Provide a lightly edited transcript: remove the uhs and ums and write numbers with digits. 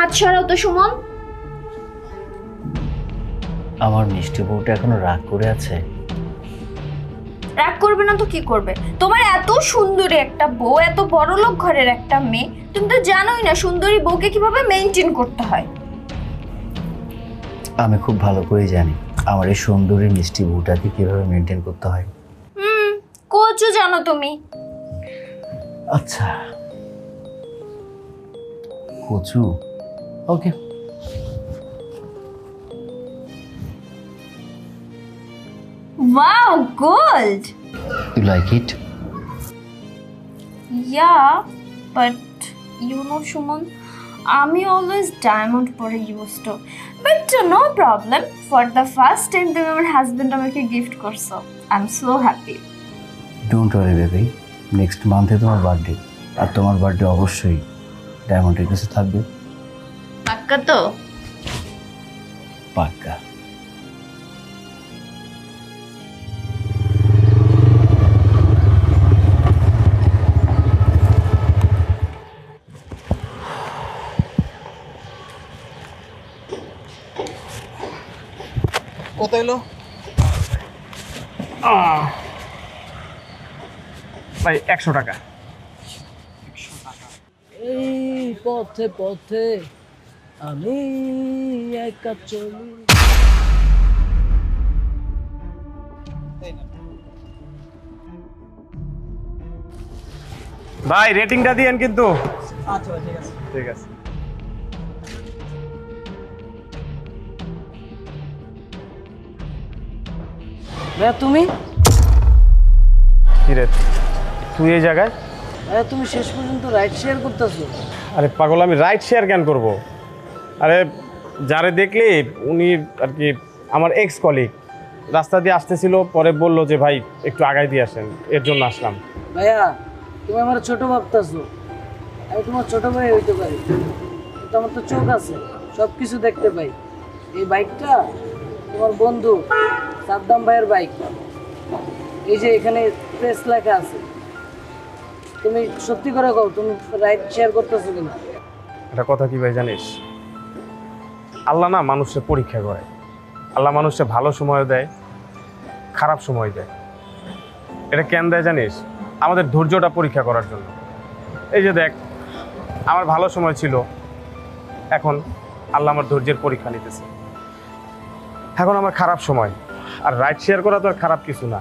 হাত সরাও তো সুমন। আমার মিষ্টি বউটা এখনো রাগ করে আছে। রাগ করবে না তো কি করবে? তোমার এত সুন্দরী একটা বউ, এত বড়লোক ঘরের একটা মেয়ে, তুমি তো জানোই না সুন্দরী বউকে কিভাবে মেনটেন করতে হয়। আমি খুব ভালো করেই জানি আমার এই সুন্দরী মিষ্টি বউটাকে কিভাবে মেনটেন করতে হয়। কোচও জানো তুমি। আচ্ছা, কচু, okay. Wow, gold. You like it? Yeah, but you know, Shuman, আমি অলওয়েজ ডায়মন্ড পরে use to, but no problem. For the first time তুমি আমার হাজবেন্ড আমাকে গিফট করছো, I am so happy. Don't worry baby, next মান্থে তোমার birthday, আর তোমার birthday অবশ্যই ডায়মন্ডের কাছে থাকবে। পাক্কা তো? পাক্কা। কত এলো ভাই? 100 টাকা। এই পথে পথে আমি একা চলি। ভাই রেটিংটা দিয়েন কিন্তু। আচ্ছা ঠিক আছে, ঠিক আছে। ভাইয়া তুমি? কি রে তুই এই জায়গায়? ভাইয়া তুমি শেষ পর্যন্ত রাইড শেয়ার করতেছো? আরে পাগল, আমি রাইড শেয়ার কেন করব? আরে যারে দেখলি উনি আর কি আমার এক্স কলিগ, রাস্তা দিয়ে আসতেছিল, পরে বললো যে ভাই একটু আগায় দিয়ে আসেন, এর জন্য আসলাম। ভাইয়া তুমি আমার ছোট ভাবতেছো, আমি তোমার ছোট ভাই হইতে পারি, কিন্তু আমার তো চোখ আছে, সব কিছু দেখতে পাই। এই বাইকটা তোমার বন্ধু সাদ্দাম ভাইয়ের বাইক। এই যে এখানে প্রেস লেখা আছে। তুমি সত্যি করে কও, তুমি রাইড শেয়ার করতেছো কিনা? একটা কথা কি ভাই জানিস, আল্লাহ না মানুষের পরীক্ষা করে। আল্লাহ মানুষকে ভালো সময় দেয়, খারাপ সময় দেয়। এটা কেন দেয় জানিস? আমাদের ধৈর্যটা পরীক্ষা করার জন্য। এই যে দেখ, আমার ভালো সময় ছিল, এখন আল্লাহ আমার ধৈর্যের পরীক্ষা নিতেছে। এখন আমার খারাপ সময়, আর রাইড শেয়ার করা তো আর খারাপ কিছু না।